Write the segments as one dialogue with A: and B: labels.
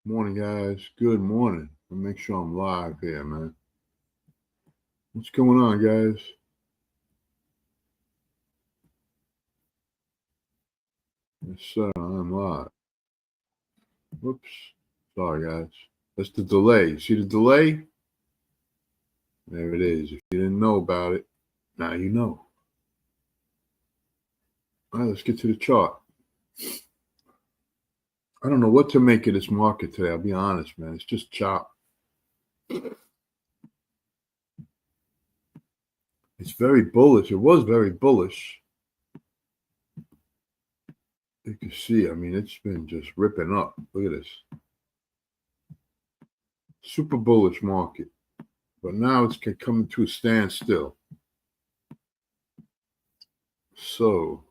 A: Morning, guys. Good morning. I'll make sure I'm live here, man. What's going on, guys? Yes, sir. I'm live. Whoops. Sorry, guys. That's the delay. See the delay? There it is. If you didn't know about it, now you know. All right, let's get to the chart. I don't know what to make of this market today. I'll be honest, man. It's just chop. It's very bullish. It was very bullish. You can see, I mean, it's been just ripping up. Look at this. Super bullish market. But now it's coming to a standstill. So,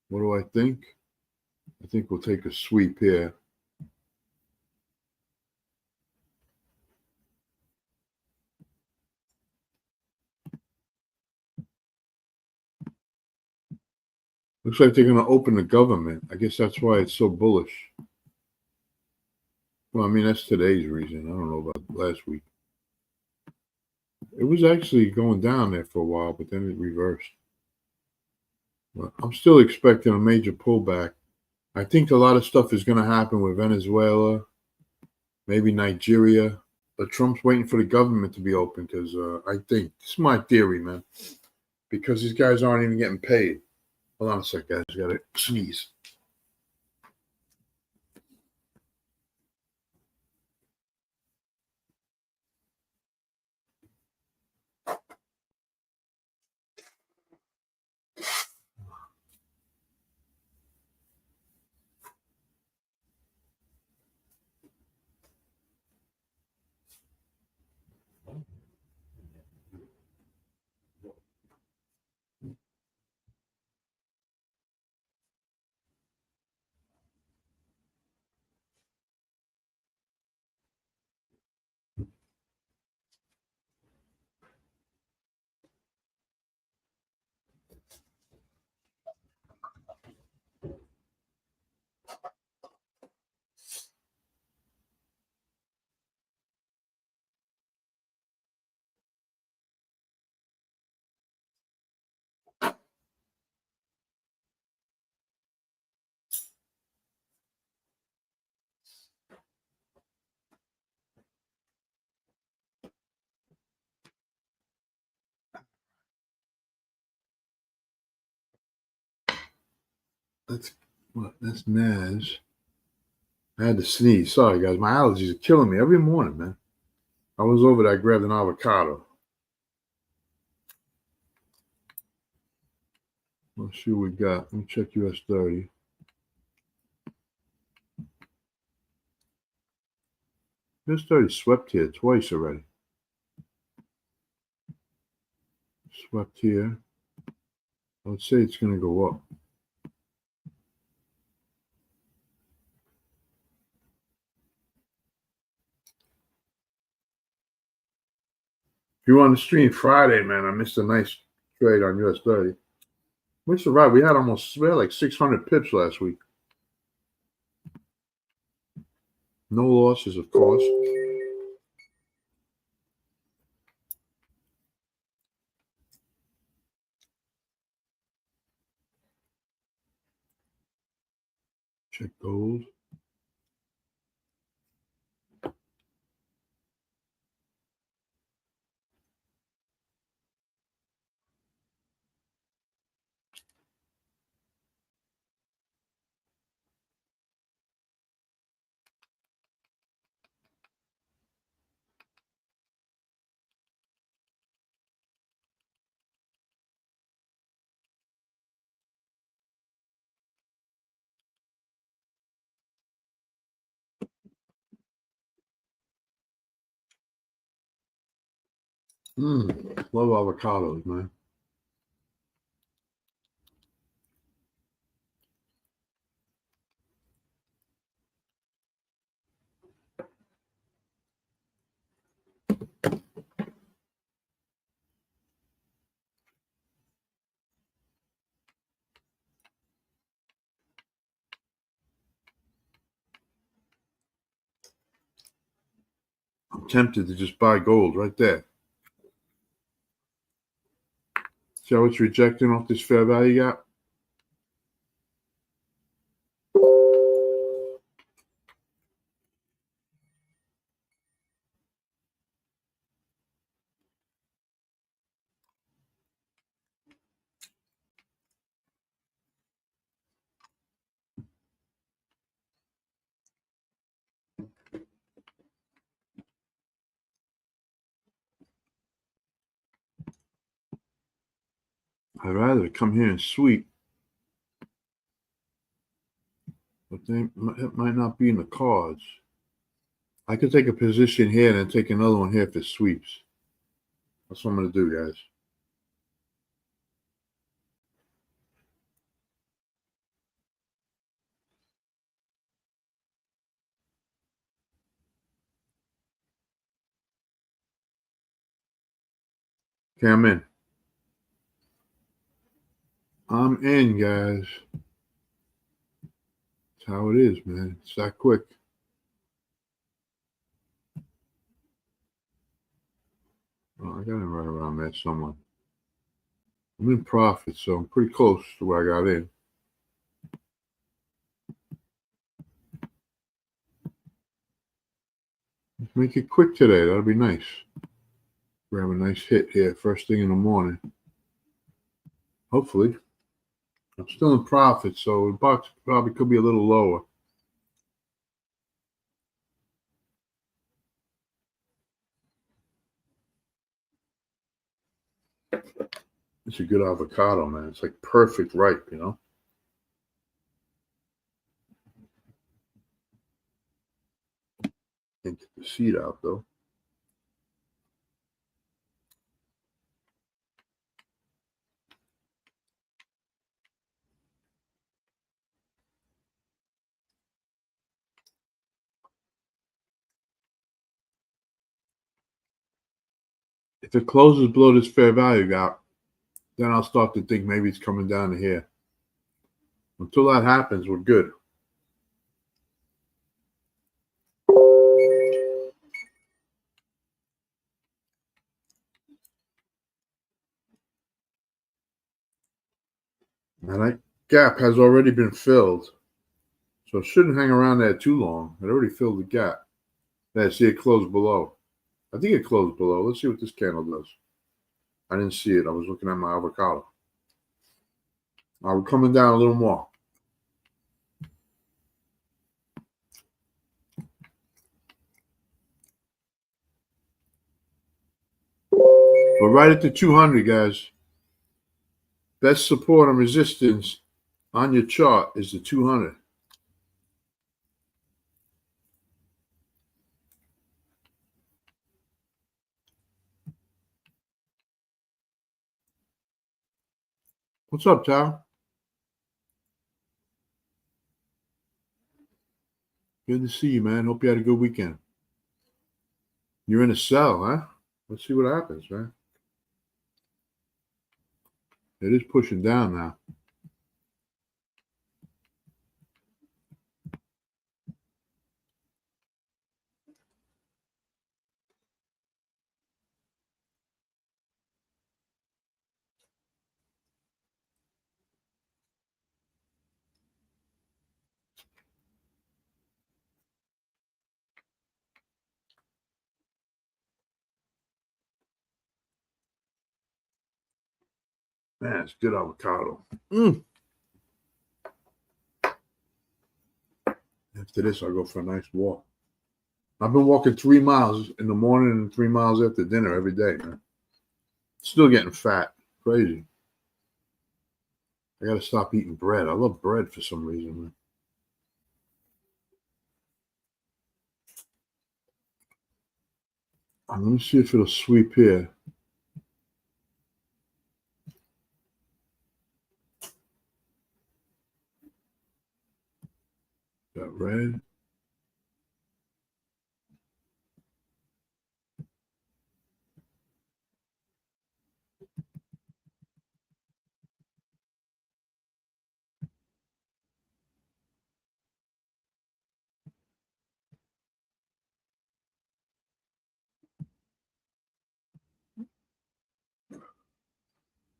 A: what do I think? I think we'll take a sweep here. Looks like they're going to open the government. I guess that's why it's so bullish. Well, I mean, that's today's reason. I don't know about last week. It was actually going down there for a while, but then it reversed. But I'm still expecting a major pullback. I think a lot of stuff is going to happen with Venezuela, maybe Nigeria. But Trump's waiting for the government to be open because I think, this is my theory, man, because these guys aren't even getting paid. Hold on a sec, guys. I got to sneeze. That's Naz. I had to sneeze. Sorry, guys. My allergies are killing me every morning, man. I was over there. I grabbed an avocado. Let's see what we got. Let me check US 30. US 30 swept here twice already. Swept here. I would say it's going to go up. If you were on the stream Friday, man, I missed a nice trade on US 30. We survived. We had like 600 pips last week. No losses, of course. Check gold. Love avocados, man. I'm tempted to just buy gold right there. See how it's rejecting off this fair value gap? I'd rather come here and sweep, but it might not be in the cards. I could take a position here and then take another one here if it sweeps. That's what I'm going to do, guys. Okay, I'm in. I'm in, guys. That's how it is, man. It's that quick. Oh, I got it right around there somewhere. I'm in profit, so I'm pretty close to where I got in. Let's make it quick today. That'll be nice. Grab a nice hit here first thing in the morning. Hopefully. I'm still in profit, so the box probably could be a little lower. It's a good avocado, man. It's like perfect ripe, you know? Can't get the seed out, though. If it closes below this fair value gap, then I'll start to think maybe it's coming down to here. Until that happens, we're good. And that gap has already been filled. So it shouldn't hang around there too long. It already filled the gap. There, see it closed below. I think it closed below. Let's see what this candle does. I didn't see it. I was looking at my avocado. We're coming down a little more. We're right at the 200, guys. Best support and resistance on your chart is the 200. What's up, Tal? Good to see you, man. Hope you had a good weekend. You're in a sell, huh? Let's see what happens, man. It is pushing down now. Man, it's good avocado. After this, I'll go for a nice walk. I've been walking 3 miles in the morning and 3 miles after dinner every day, man. Still getting fat. Crazy. I got to stop eating bread. I love bread for some reason, man. Let me see if it'll sweep here. Got red.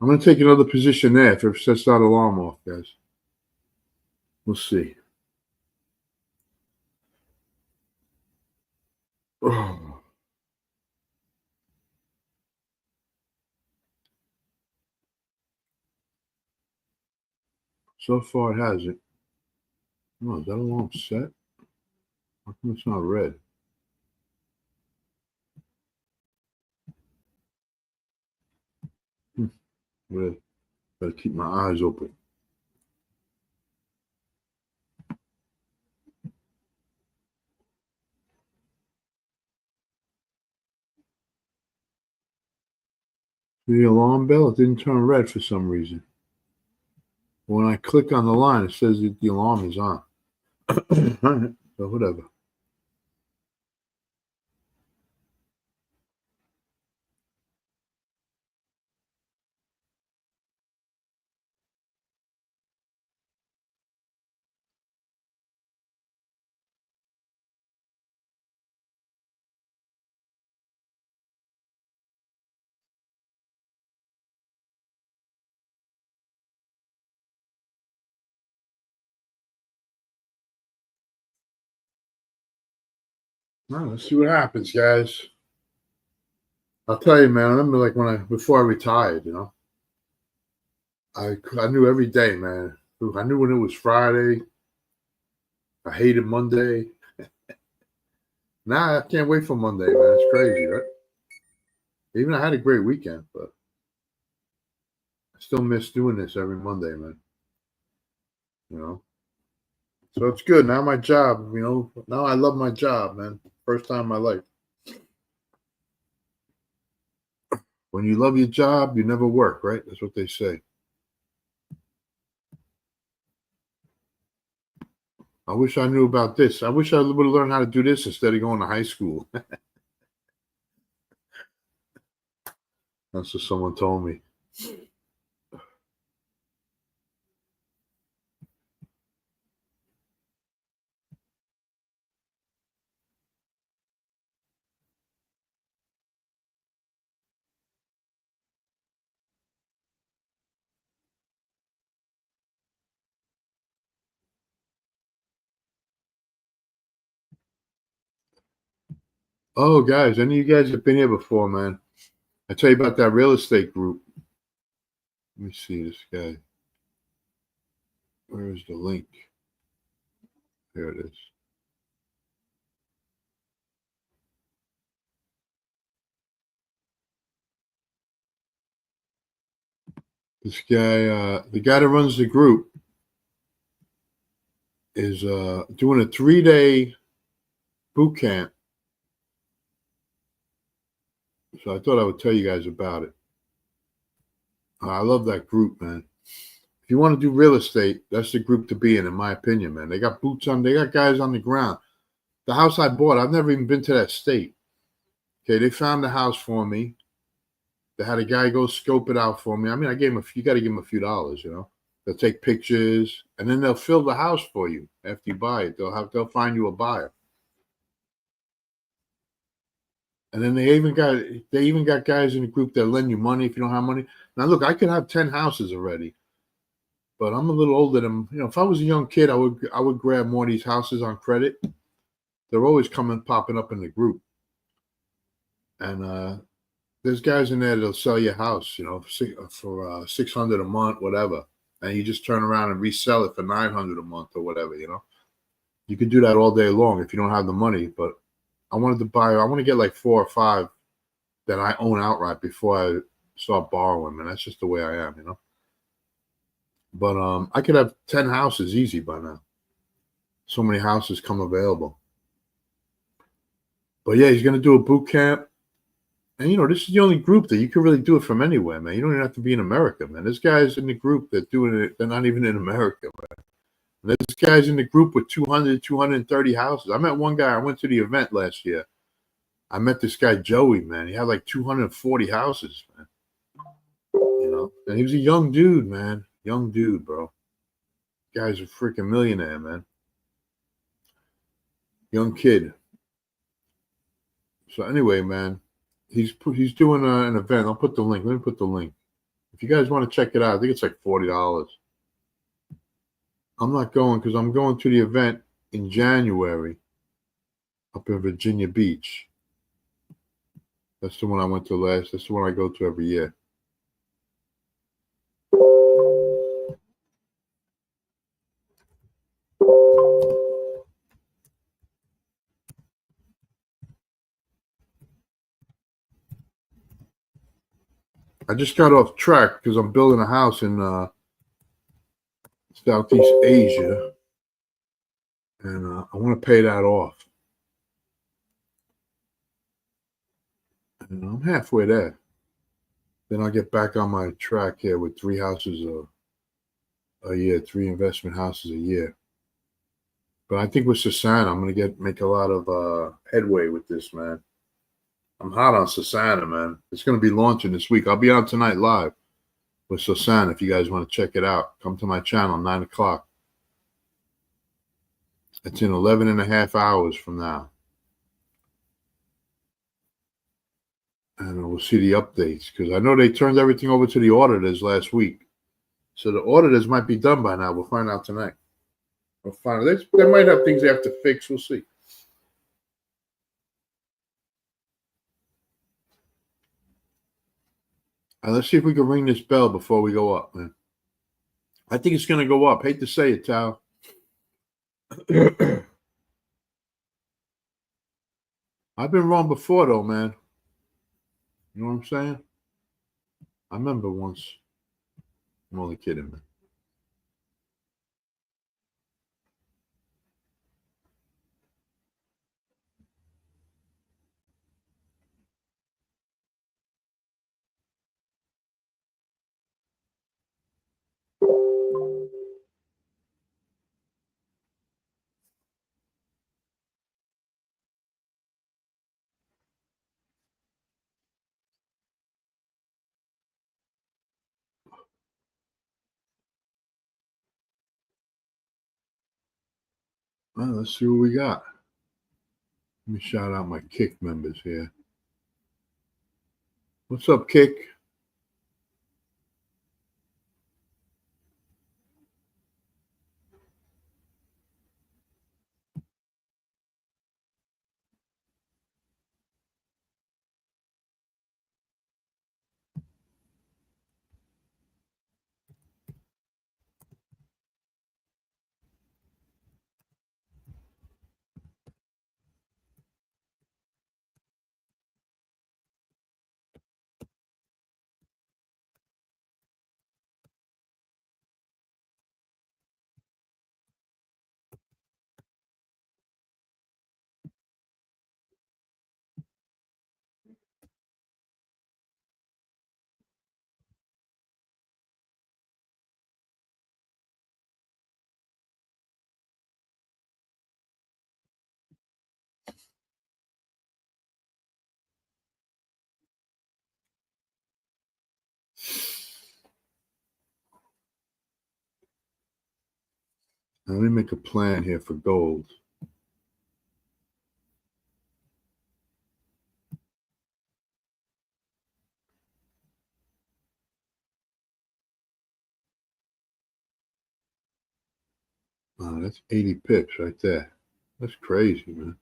A: I'm going to take another position there if it sets that alarm off, guys. We'll see. Oh. So far, it hasn't. Oh, is that alarm set? How come it's not red? Red. Better keep my eyes open. The alarm bell, it didn't turn red for some reason. When I click on the line, it says that the alarm is on. So whatever. Well, let's see what happens, guys. I'll tell you, man. I remember, like, before I retired, I knew every day, man. I knew when it was Friday. I hated Monday. Now I can't wait for Monday, man. It's crazy, right? Even I had a great weekend, but I still miss doing this every Monday, man. So it's good. Now my job, now I love my job, man. First time in my life. When you love your job, you never work, right? That's what they say. I wish I knew about this. I wish I would have learned how to do this instead of going to high school. That's what someone told me. Oh, guys, any of you guys have been here before, man? I tell you about that real estate group. Let me see this guy. Where is the link? There it is. This guy, the guy that runs the group, is doing a 3-day boot camp. So I thought I would tell you guys about it. I love that group, man. If you want to do real estate, that's the group to be in my opinion, man. They got boots on, they got guys on the ground. The house I bought, I've never even been to that state. Okay, they found the house for me. They had a guy go scope it out for me. I mean, I gave him you got to give him a few dollars, They'll take pictures and then they'll fill the house for you after you buy it. They'll find you a buyer. And then they even got guys in the group that lend you money if you don't have money. Now look, I could have 10 houses already, but I'm a little older than if I was a young kid, I would grab more of these houses on credit. They're always popping up in the group. And there's guys in there that'll sell your house, for $600 a month, whatever, and you just turn around and resell it for $900 a month or whatever. You can do that all day long if you don't have the money. But I want to get like 4 or 5 that I own outright before I start borrowing, man. That's just the way I am. But I could have 10 houses easy by now. So many houses come available. But yeah, he's gonna do a boot camp. And this is the only group that you can really do it from anywhere, man. You don't even have to be in America, man. There's guys in the group that doing it, they're not even in America, man. And there's guys in the group with 200, 230 houses. I met one guy, I went to the event last year. I met this guy, Joey, man. He had like 240 houses, man. And he was a young dude, man. Young dude, bro. Guy's a freaking millionaire, man. Young kid. So anyway, man, he's doing an event. I'll put the link. Let me put the link. If you guys want to check it out, I think it's like $40. I'm not going because I'm going to the event in January up in Virginia Beach. That's the one I went to last. That's the one I go to every year. I just got off track because I'm building a house in Southeast Asia, and I want to pay that off. And I'm halfway there. Then I'll get back on my track here with 3 houses a year, 3 investment houses a year. But I think with Susanna, I'm gonna make a lot of headway with this, man. I'm hot on Susanna, man. It's gonna be launching this week. I'll be on tonight live with Susanna. If you guys want to check it out, come to my channel 9 o'clock. It's in 11 and a half hours from now. And we'll see the updates because I know they turned everything over to the auditors last week. So the auditors might be done by now. We'll find out tonight. We'll find out. They might have things they have to fix. We'll see. Let's see if we can ring this bell before we go up, man. I think it's going to go up. Hate to say it, Tal. I've been wrong before, though, man. You know what I'm saying? I remember once. I'm only kidding, man. Well, let's see what we got. Let me shout out my Kick members here. What's up, Kick? Now, let me make a plan here for gold. Oh, that's 80 pips right there. That's crazy, man.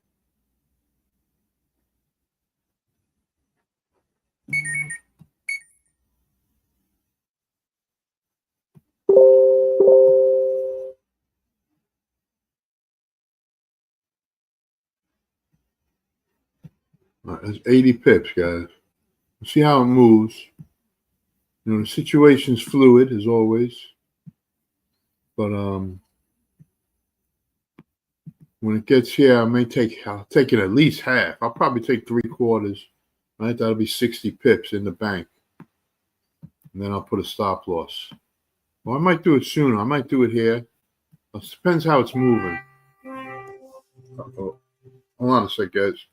A: All right, that's 80 pips, guys. We'll see how it moves. You know, the situation's fluid as always. But when it gets here, I'll take it at least half. I'll probably take 3/4. Right? That'll be 60 pips in the bank. And then I'll put a stop loss. Well, I might do it sooner. I might do it here. It depends how it's moving. Uh-oh. Hold on a sec, guys.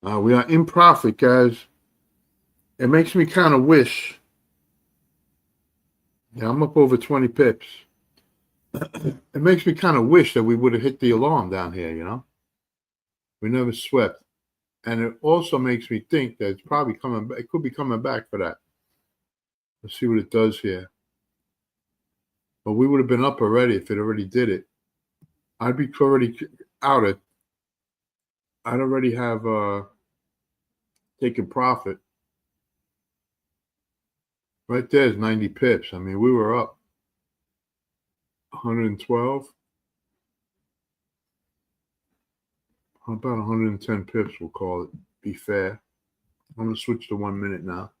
A: We are in profit, guys. It makes me kind of wish. Yeah, I'm up over 20 pips. It makes me kind of wish that we would have hit the alarm down here, you know? We never swept. And it also makes me think that it's probably coming back. It could be coming back for that. Let's see what it does here. But we would have been up already if it already did it. I'd be already out it. I'd already have taken profit. Right there's 90 pips. I mean, we were up 112. How about 110 pips, we'll call it. Be fair. I'm going to switch to 1 minute now.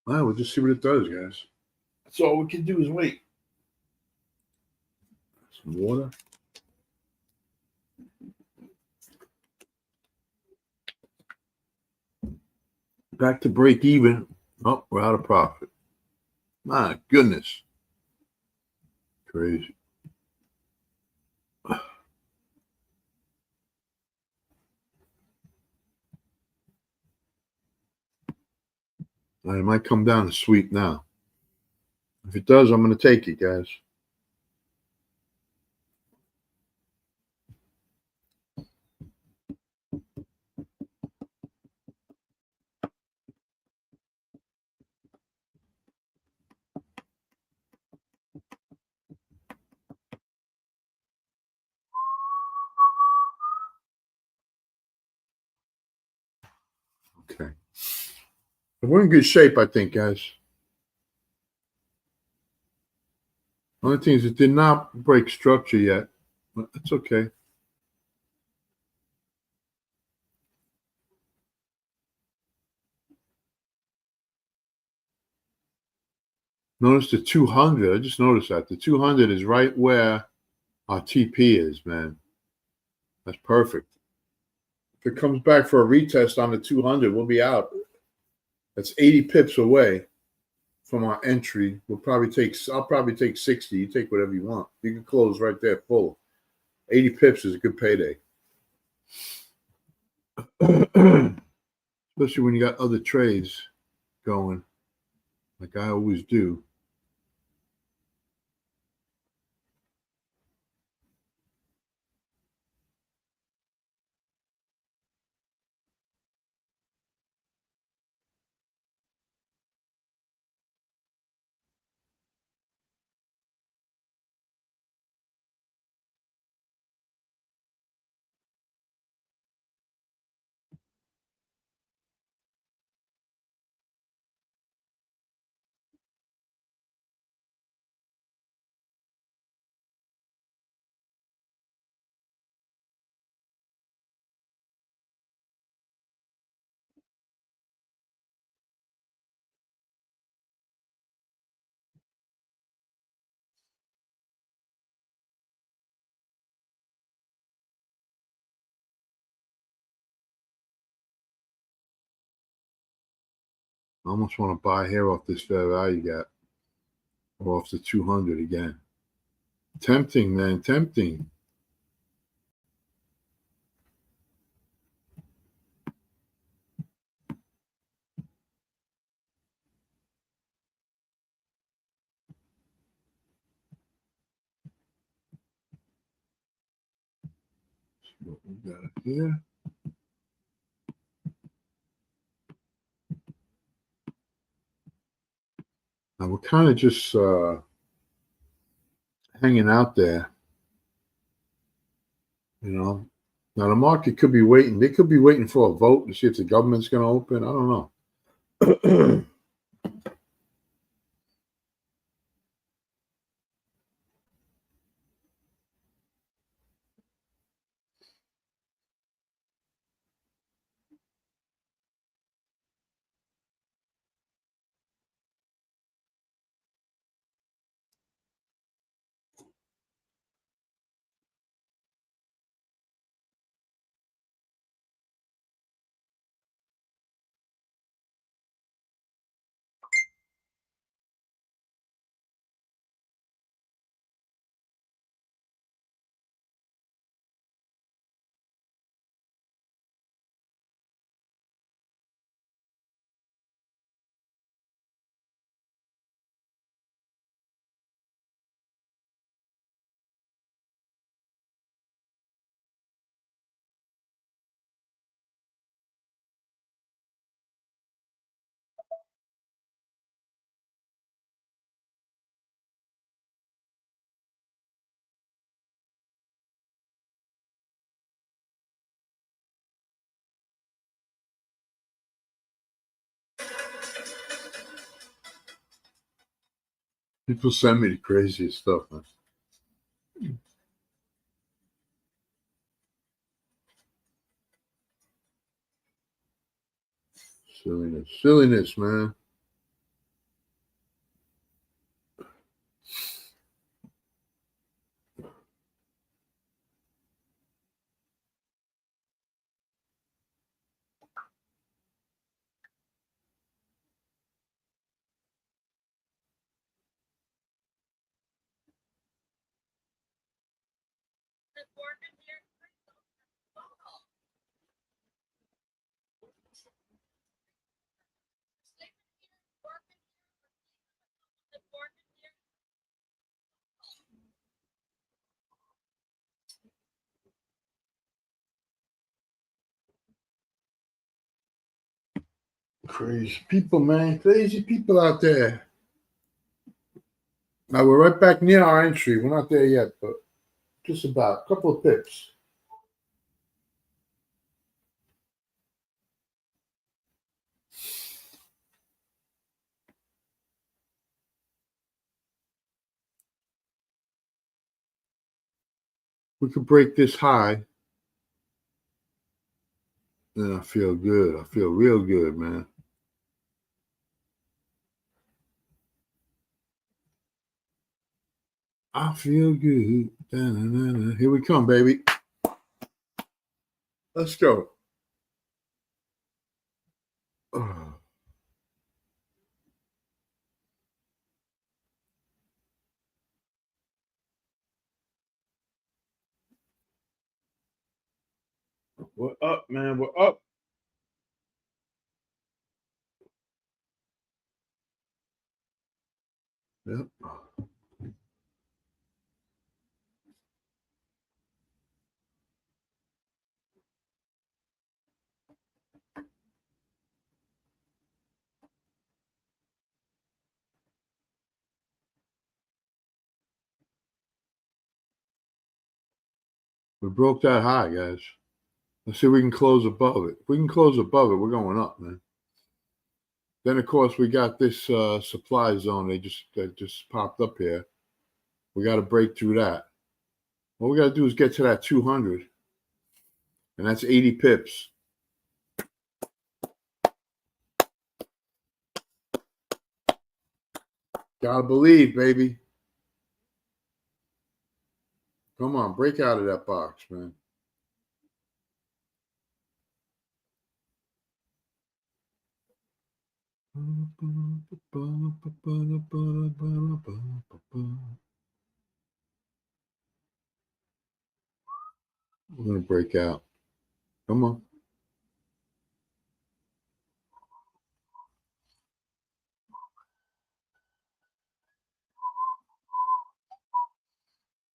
A: All right, we'll just see what it does, guys. That's all we can do is wait. Some water. Back to break even. Oh, we're out of profit. My goodness. Crazy. It might come down to sweep now. If it does, I'm going to take it, guys. Okay. We're in good shape, I think, guys. Only thing is it did not break structure yet, but it's okay. Notice the 200. I just noticed that. The 200 is right where our TP is, man. That's perfect. If it comes back for a retest on the 200, we'll be out. That's 80 pips away from our entry. I'll probably take 60. You take whatever you want. You can close right there full. 80 pips is a good payday. Especially when you got other trades going, like I always do. I almost want to buy here off this fair value gap or off the 200 again. Tempting, man, tempting. See what we got here. Now we're kind of just hanging out there, you know. Now the market could be waiting. They could be waiting for a vote to see if the government's going to open. I don't know. People send me the craziest stuff, man. Silliness, man. Crazy people, man. Crazy people out there. Now we're right back near our entry. We're not there yet, but just about a couple of pips. We could break this high. Then I feel good. I feel real good, man. I feel good. Da-na-na-na. Here we come, baby. Let's go. Oh. We're up, man. We're up. Yep. We broke that high, guys. Let's see if we can close above it. If we can close above it, we're going up, man. Then, of course, we got this supply zone. That just popped up here. We got to break through that. What we got to do is get to that 200, and that's 80 pips. Gotta believe, baby. Come on, break out of that box, man. We're gonna break out. Come on.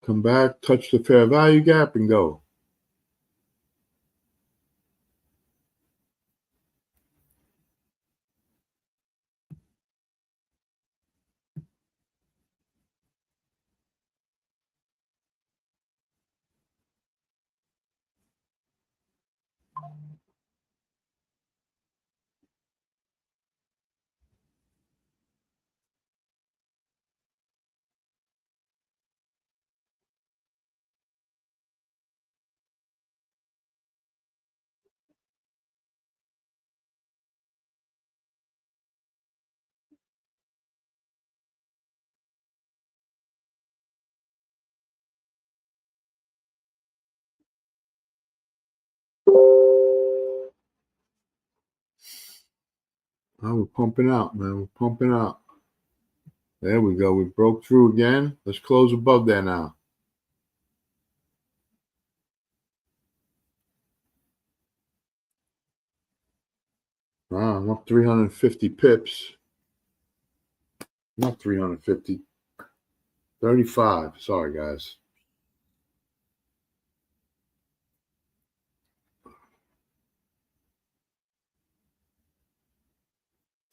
A: Come back, touch the fair value gap, and go. Oh, we're pumping out, man. We're pumping out. There we go. We broke through again. Let's close above there now. I'm up 350 pips. Not 350. 35. Sorry, guys.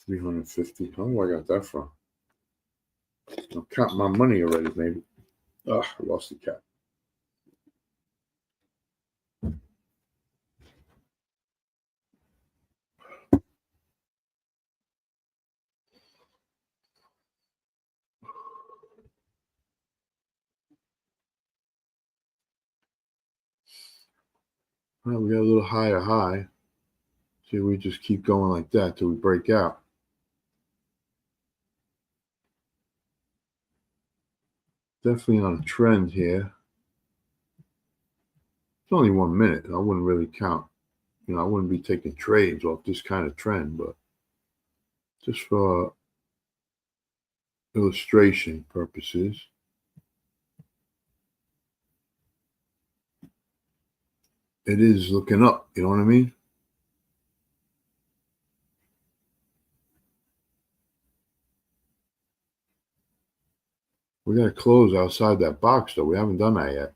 A: $350. I don't know where I got that from. I'm counting my money already, maybe. I lost the cap. Well, we got a little higher high. See, we just keep going like that till we break out. Definitely on a trend here. It's only 1 minute. I wouldn't really count. I wouldn't be taking trades off this kind of trend, but just for illustration purposes. It is looking up, you know what I mean? We got to close outside that box, though. We haven't done that yet.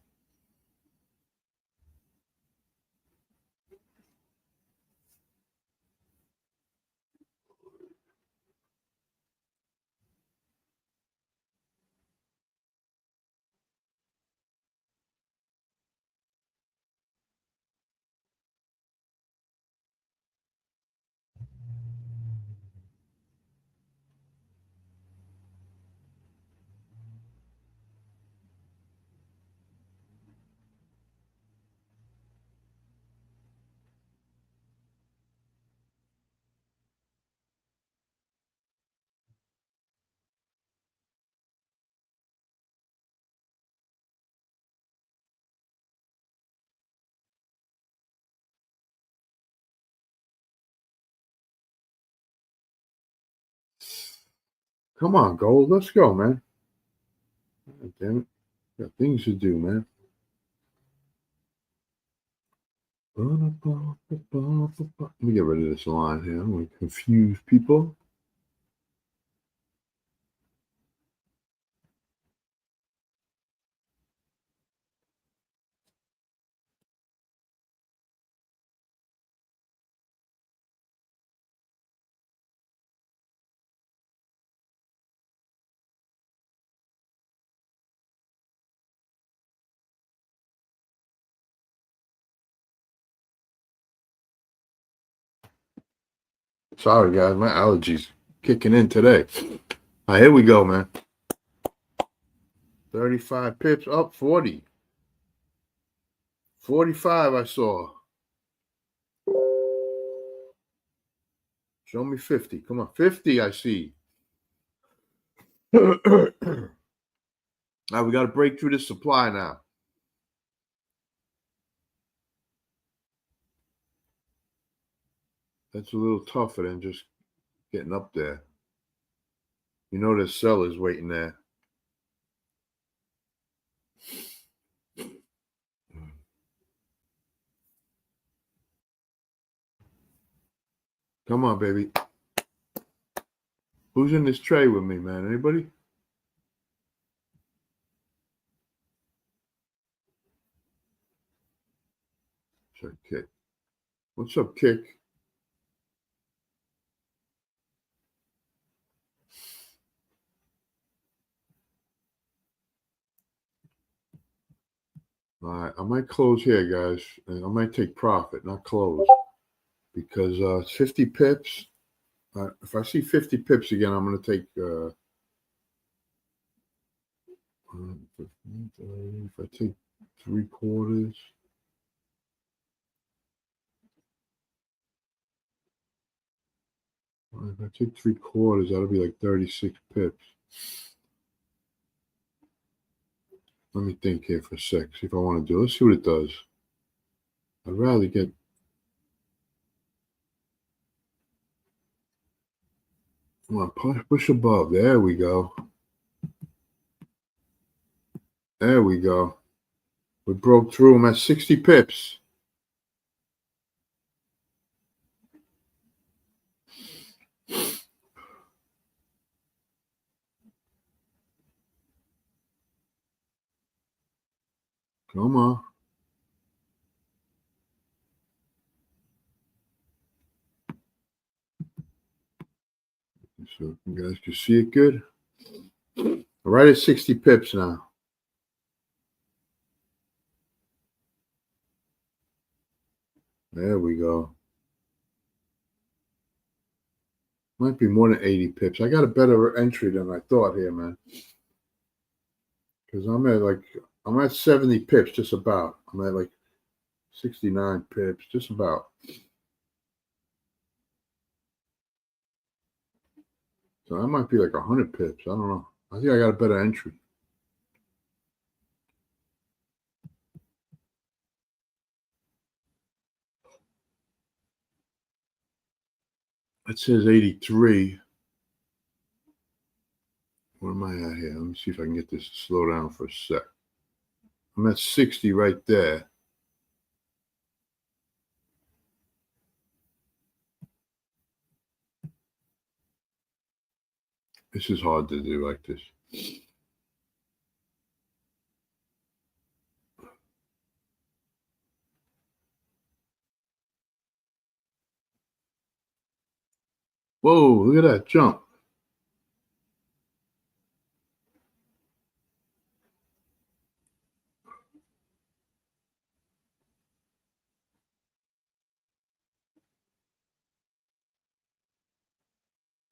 A: Come on, gold. Let's go, man. God damn it. Got things to do, man. Let me get rid of this line here. I'm going to confuse people. Sorry, guys. My allergies kicking in today. All right, here we go, man. 35 pips up, 40. 45 I saw. Show me 50. Come on, 50 I see. Now we got to break through this supply now. That's a little tougher than just getting up there. There's sellers waiting there. Come on, baby. Who's in this tray with me, man? Anybody? Check Kick. What's up, Kick? All right, I might close here, guys. And I might take profit, not close, because it's 50 pips. If I see 50 pips again, I'm going to take. If I take 3/4. If I take 3/4, that'll be like 36 pips. Let me think here for a sec. See if I want to do it. Let's see what it does. I'd rather get. Come on, push above. There we go. There we go. We broke through them at 60 pips. Come on. So you guys can see it good. Right at 60 pips now. There we go. Might be more than 80 pips. I got a better entry than I thought here, man. Because I'm at 70 pips, just about. I'm at like 69 pips, just about. So that might be like 100 pips. I don't know. I think I got a better entry. It says 83. Where am I at here? Let me see if I can get this to slow down for a sec. I'm at 60 right there. This is hard to do like this. Whoa, look at that jump.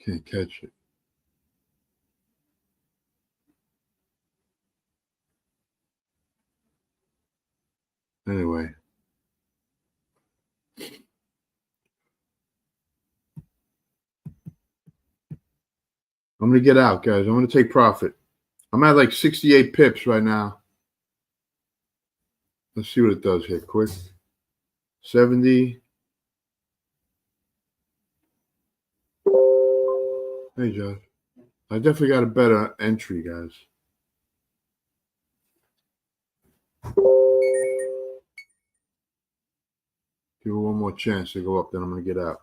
A: Can't catch it. Anyway. I'm going to get out, guys. I'm going to take profit. I'm at like 68 pips right now. Let's see what it does here quick. 70. Hey, Josh. I definitely got a better entry, guys. Give it one more chance to go up, then I'm going to get out.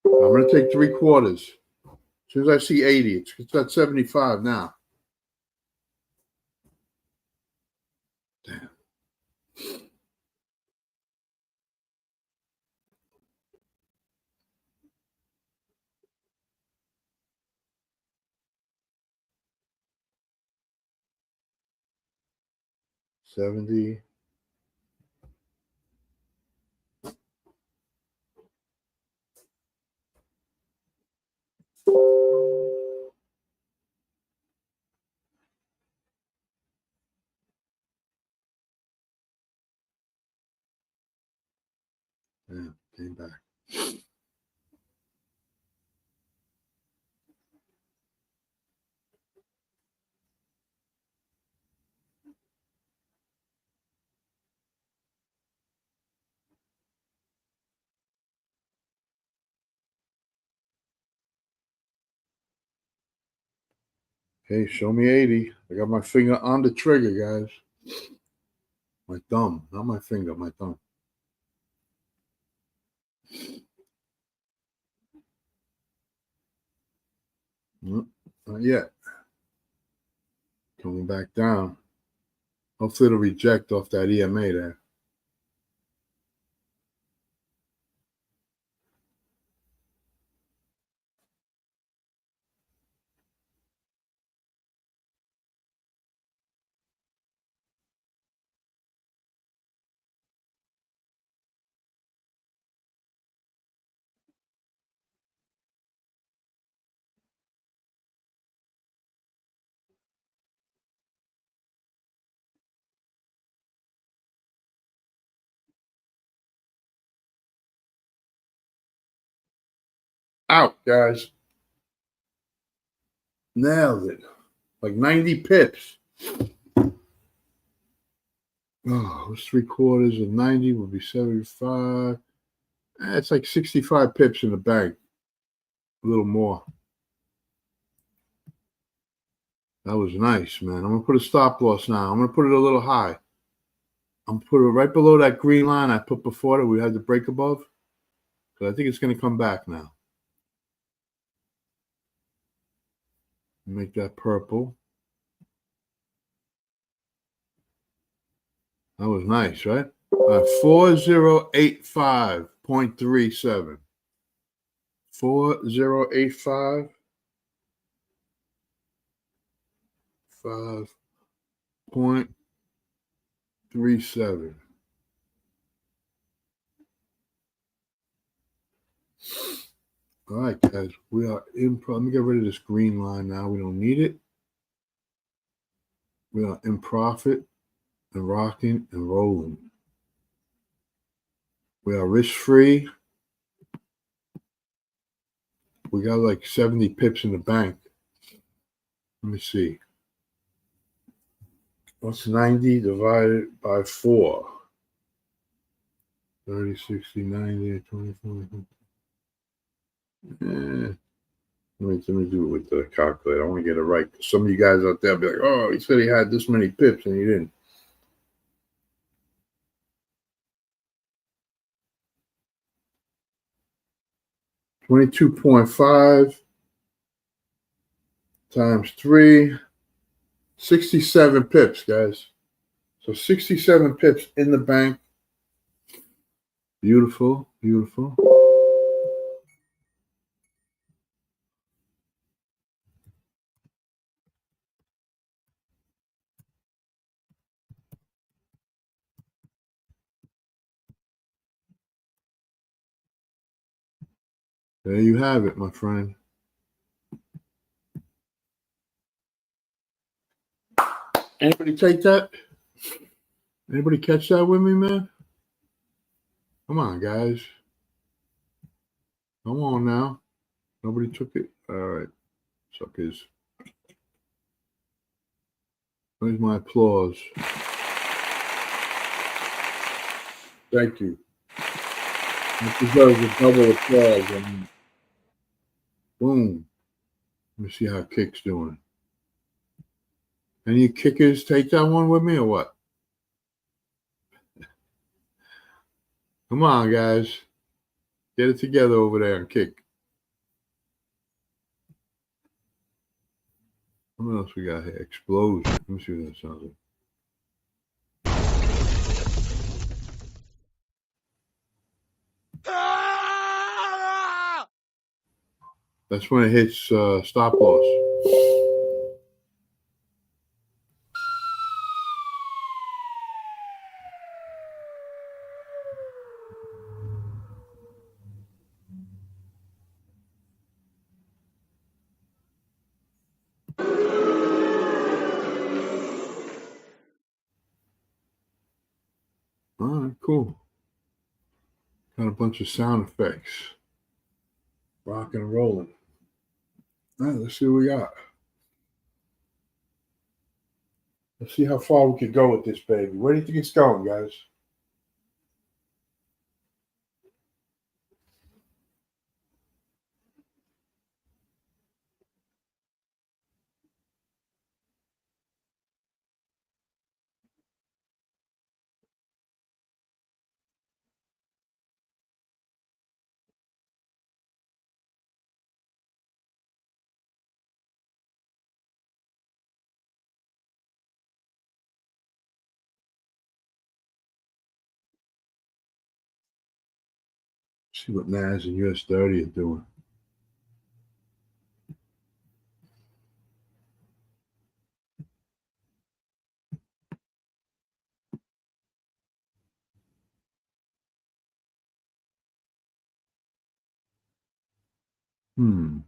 A: I'm going to take 3/4. As soon as I see 80, it's at 75 now. Damn. $70. Yeah, came back. Hey, show me 80. I got my finger on the trigger, guys. My thumb, not my finger, my thumb. Nope, not yet. Coming back down. Hopefully it'll reject off that EMA there. Out, guys. Nailed it. Like 90 pips. Oh, it's 3/4 of 90 would be 75. It's like 65 pips in the bank. A little more. That was nice, man. I'm going to put a stop loss now. I'm going to put it a little high. I'm going to put it right below that green line I put before that we had the break above. Because I think it's going to come back now. Make that purple. That was nice, right? 4085.37. 4085. 5.37. All right, guys, we are in. Let me get rid of this green line now. We don't need it. We are in profit. and rocking and rolling. We are risk-free. We got like 70 pips in the bank. Let me see. What's 90 divided by 4? 30, 60, 90, 24. Let me do it with the calculator. I want to get it right. Some of you guys out there be like, oh, he said he had this many pips and he didn't. $22.5 times 3, 67 pips, guys. So 67 pips in the bank. Beautiful, beautiful. There you have it, my friend. Anybody take that? Anybody catch that with me, man? Come on, guys. Come on now. Nobody took it? All right. Suckers. Where's my applause? Thank you. That deserves a double applause. I mean, boom. Let me see how Kick's doing. Any kickers take that one with me or what? Come on, guys. Get it together over there and Kick. What else we got here? Explosion. Let me see what that sounds like. That's when it hits stop loss. All right, cool. Got a bunch of sound effects. Rocking and rolling. All right, let's see what we got. Let's see how far we could go with this baby. Where do you think it's going, guys? See what NAS and US 30 are doing. Hmm.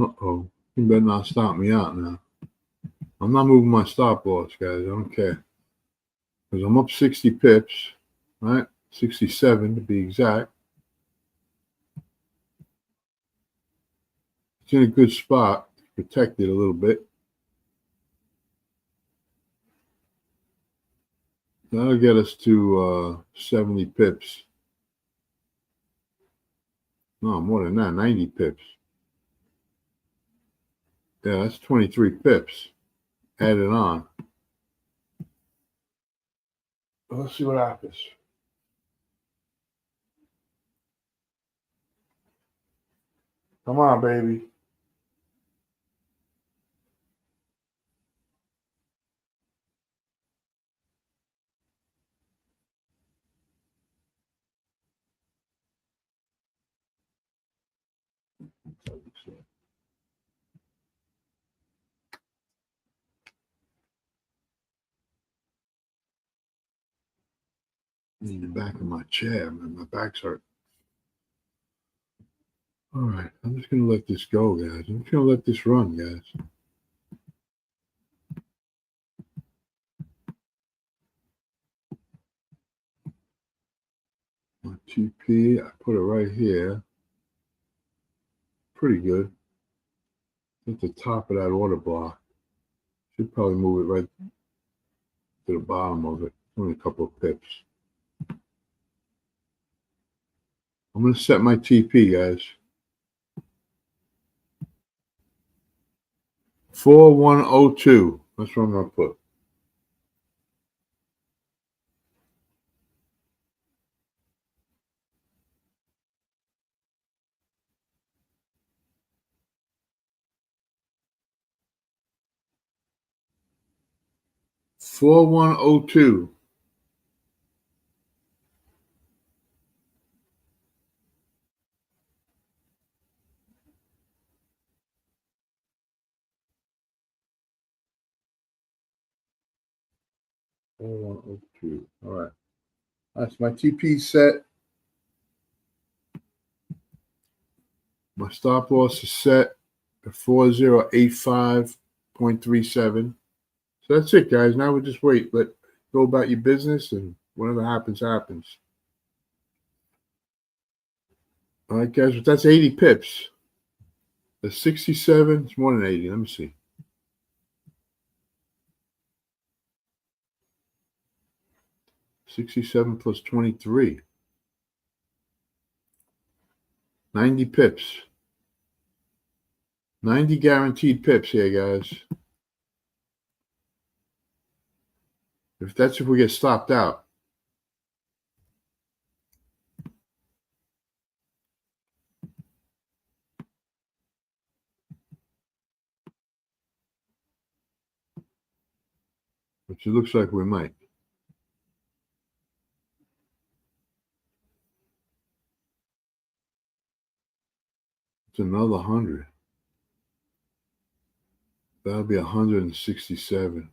A: Uh-oh. You better not stop me out now. I'm not moving my stop loss, guys. I don't care. Because I'm up 60 pips, right? 67 to be exact. It's in a good spot. Protected a little bit. That'll get us to 70 pips. No, more than that, 90 pips. Yeah, that's 23 pips added on. Let's see what happens. Come on, baby. Need the back of my chair, man. My back's hurt. All right, I'm just going to let this go, guys. I'm just going to let this run, guys. My TP, I put it right here. Pretty good. At the top of that order block. Should probably move it right to the bottom of it. Only a couple of pips. I'm going to set my TP, guys. 4102. That's what I'm going to put. $4102. $4102. All right. That's my TP set. My stop loss is set at 4085.37. So that's it, guys. Now we just wait. Go about your business, and whatever happens, happens. All right, guys. But that's 80 pips. That's 67. It's more than 80. Let me see. 67 plus 23. 90 pips. 90 guaranteed pips here, guys. If we get stopped out. Which it looks like we might. It's another 100. That'll be 167.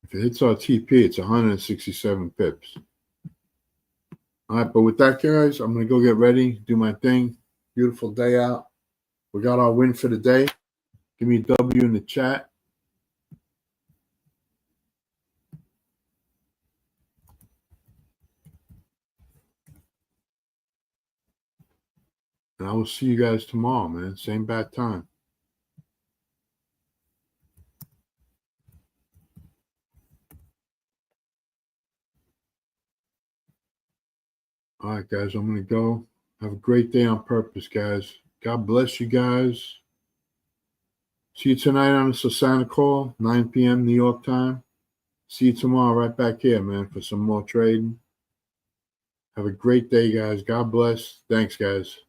A: If it hits our TP, it's 167 pips. All right, but with that, guys, I'm going to go get ready, do my thing. Beautiful day out. We got our win for the day. Give me a W in the chat. And I will see you guys tomorrow, man. Same bad time. All right, guys, I'm going to go. Have a great day on purpose, guys. God bless you guys. See you tonight on the Sasana call, 9 p.m. New York time. See you tomorrow right back here, man, for some more trading. Have a great day, guys. God bless. Thanks, guys.